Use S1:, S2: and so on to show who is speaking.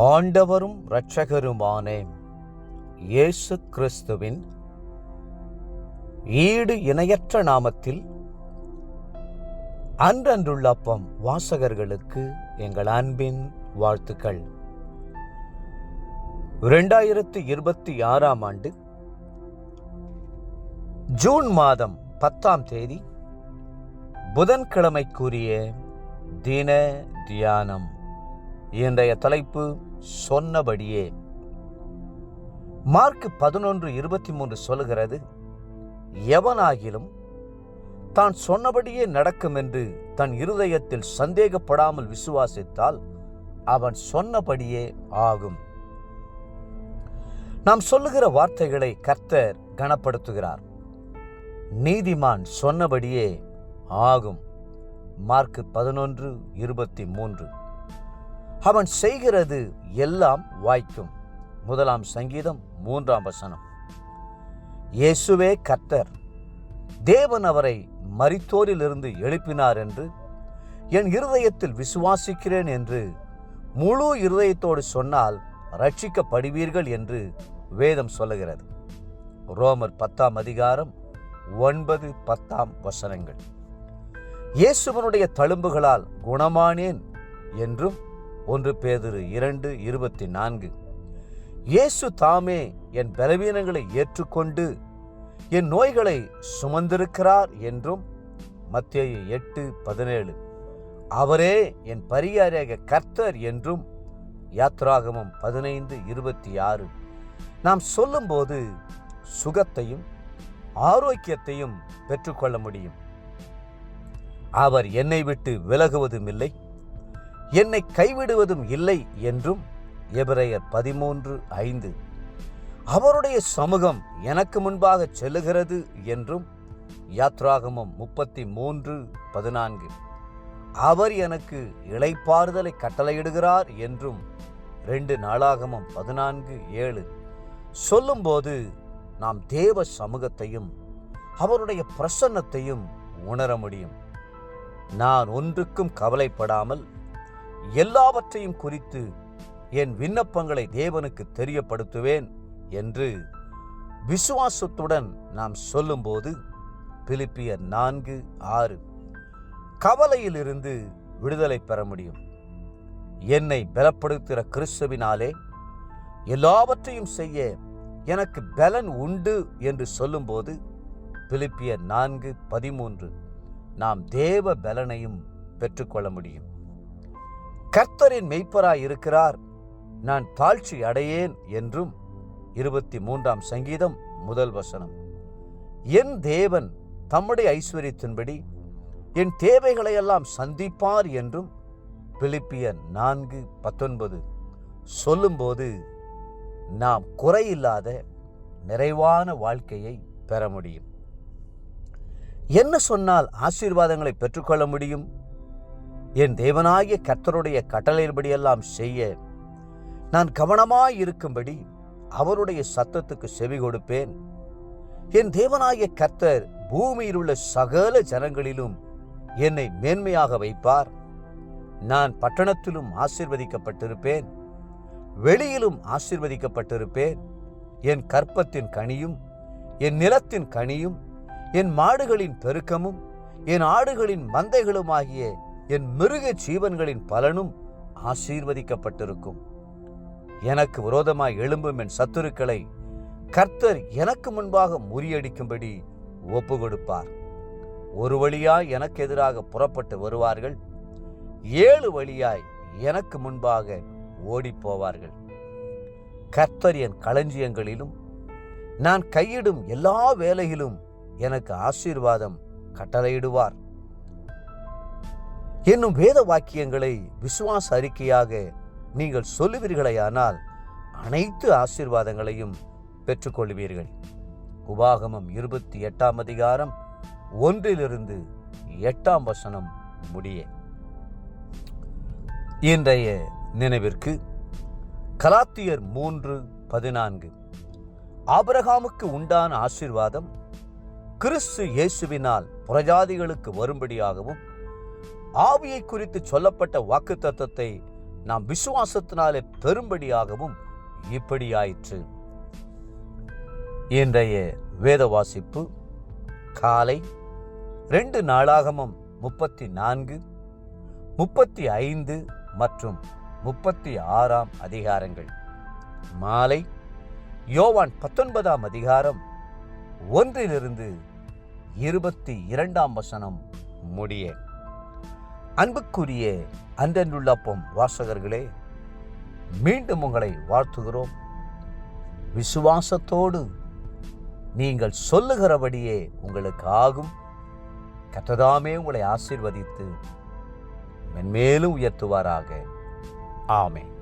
S1: ஆண்டவரும் இரட்சகருமான இயேசு கிறிஸ்துவின் ஈடு இணையற்ற நாமத்தில் அன்றன்றுள்ள அப்பம் வாசகர்களுக்கு எங்கள் அன்பின் வாழ்த்துக்கள். 2026 ஆண்டு ஜூன் மாதம் 10ஆம் தேதி புதன்கிழமைக்குரிய தின தியானம். இன்றைய தலைப்பு சொன்னபடியே. மார்க் 11:23 சொல்லுகிறது, எவனாகிலும் தான் சொன்னபடியே நடக்கும் என்று தன் இருதயத்தில் சந்தேகப்படாமல் விசுவாசித்தால் அவன் சொன்னபடியே ஆகும். நாம் சொல்லுகிற வார்த்தைகளை கர்த்தர் கனப்படுத்துகிறார். நீதிமான் சொன்னபடியே ஆகும். மார்க் 11:23. அவன் செய்கிறது எல்லாம் வாய்க்கும். 1 சங்கீதம் 3ஆம் வசனம். இயேசுவே கர்த்தர், தேவன் அவரை மரித்தோரிலிருந்து எழுப்பினார் என்று என் இருதயத்தில் விசுவாசிக்கிறேன் என்று முழு இருதயத்தோடு சொன்னால் ரட்சிக்கப்படுவீர்கள் என்று வேதம் சொல்லுகிறது. ரோமர் 10ஆம் அதிகாரம் 9-10 வசனங்கள். இயேசுவனுடைய தழும்புகளால் குணமானேன் என்றும் 1 பேதுரு 2:24. இயேசு தாமே என் பலவீனங்களை ஏற்றுக்கொண்டு என் நோய்களை சுமந்திருக்கிறார் என்றும் மத்தேயு 8:17. அவரே என் பரிகாரியாக கர்த்தர் என்றும் யாத்ராகமம் 15:26. நாம் சொல்லும்போது சுகத்தையும் ஆரோக்கியத்தையும் பெற்றுக்கொள்ள முடியும். அவர் என்னை விட்டு விலகுவதும் இல்லை, என்னை கைவிடுவதும் இல்லை என்றும் எபிரெயர் 13:5. அவருடைய சமூகம் எனக்கு முன்பாக செல்லுகிறது என்றும் யாத்ராகமம் 33:14. அவர் எனக்கு இளைப்பாறுதலை கட்டளையிடுகிறார் என்றும் 2 நாளாகமம் 14:7. சொல்லும்போது நாம் தேவ சமூகத்தையும் அவருடைய பிரசன்னத்தையும் உணர முடியும். நான் ஒன்றுக்கும் கவலைப்படாமல் எல்லாவற்றையும் குறித்து என் விண்ணப்பங்களை தேவனுக்கு தெரியப்படுத்துவேன் என்று விசுவாசத்துடன் நாம் சொல்லும்போது பிலிப்பியர் 4:6. கவலையிலிருந்து விடுதலை பெற முடியும். என்னை பலப்படுத்துகிற கிறிஸ்துவினாலே எல்லாவற்றையும் செய்ய எனக்கு பலன் உண்டு என்று சொல்லும்போது பிலிப்பியர் 4:13. நாம் தேவ பலனையும் பெற்றுக்கொள்ள முடியும். கர்த்தரின் மெய்ப்பராய் இருக்கிறார், நான் தாழ்ச்சி அடையேன் என்றும் 23ஆம் சங்கீதம் 1 வசனம். என் தேவன் தம்முடைய ஐஸ்வரியத்தின்படி என் தேவைகளையெல்லாம் சந்திப்பார் என்றும் பிலிப்பியர் 4:19. சொல்லும்போது நாம் குறையில்லாத நிறைவான வாழ்க்கையை பெற முடியும். என்ன சொன்னால் ஆசீர்வாதங்களை பெற்றுக்கொள்ள முடியும்? என் தேவனாகிய கர்த்தருடைய கட்டளையின்படியெல்லாம் செய்ய நான் கவனமாயிருக்கும்படி அவருடைய சத்தத்துக்கு செவி கொடுப்பேன். என் தேவனாகிய கர்த்தர் பூமியில் உள்ள சகல ஜனங்களிலும் என்னை மேன்மையாக வைப்பார். நான் பட்டணத்திலும் ஆசீர்வதிக்கப்பட்டிருப்பேன், வெளியிலும் ஆசீர்வதிக்கப்பட்டிருப்பேன். என் கற்பத்தின் கனியும் என் நிலத்தின் கனியும் என் மாடுகளின் பெருக்கமும் என் ஆடுகளின் மந்தைகளுமாகிய என் மிருக ஜீவன்களின் பலனும் ஆசீர்வதிக்கப்பட்டிருக்கும். எனக்கு விரோதமாய் எழும்பும் என் சத்துருக்களை கர்த்தர் எனக்கு முன்பாக முறியடிக்கும்படி ஒப்பு கொடுப்பார். ஒரு வழியாய் எனக்கு எதிராக புறப்பட்டு வருவார்கள், 7 வழியாய் எனக்கு முன்பாக ஓடிப்போவார்கள். கர்த்தர் என் களஞ்சியங்களிலும் நான் கையிடும் எல்லா வேலையிலும் எனக்கு ஆசீர்வாதம் கட்டளையிடுவார் என்னும் வேத வாக்கியங்களை விசுவாச அறிக்கையாக நீங்கள் சொல்லுவீர்களேயானால் அனைத்து ஆசீர்வாதங்களையும் பெற்றுக்கொள்வீர்கள். உபாகமம் 28ஆம் அதிகாரம் 1-8 வசனம் முடிய. இன்றைய நினைவிற்கு கலாத்தியர் 3:14. ஆபிரகாமுக்கு உண்டான ஆசீர்வாதம் கிறிஸ்து இயேசுவினால் புறஜாதிகளுக்கு வரும்படியாகவும் ஆவியை குறித்து சொல்லப்பட்ட வாக்குத்தத்தத்தை நாம் விசுவாசத்தினாலே பெரும்படியாகவும் இப்படியாயிற்று. இன்றைய வேத வாசிப்பு காலை 2 நாளாகமம் 34, 35 மற்றும் 36 அதிகாரங்கள். மாலை யோவான் 19 அதிகாரம் 1 22 முடிய. அன்புக்குரிய அன்றன்றுள்ளப்பம் வாசகர்களே, மீண்டும் உங்களை வாழ்த்துகிறோம். விசுவாசத்தோடு நீங்கள் சொல்லுகிறபடியே உங்களுக்கு ஆகும். கர்த்தர் உங்களை ஆசீர்வதித்து மென்மேலும் உயர்த்துவாராக. ஆமென்.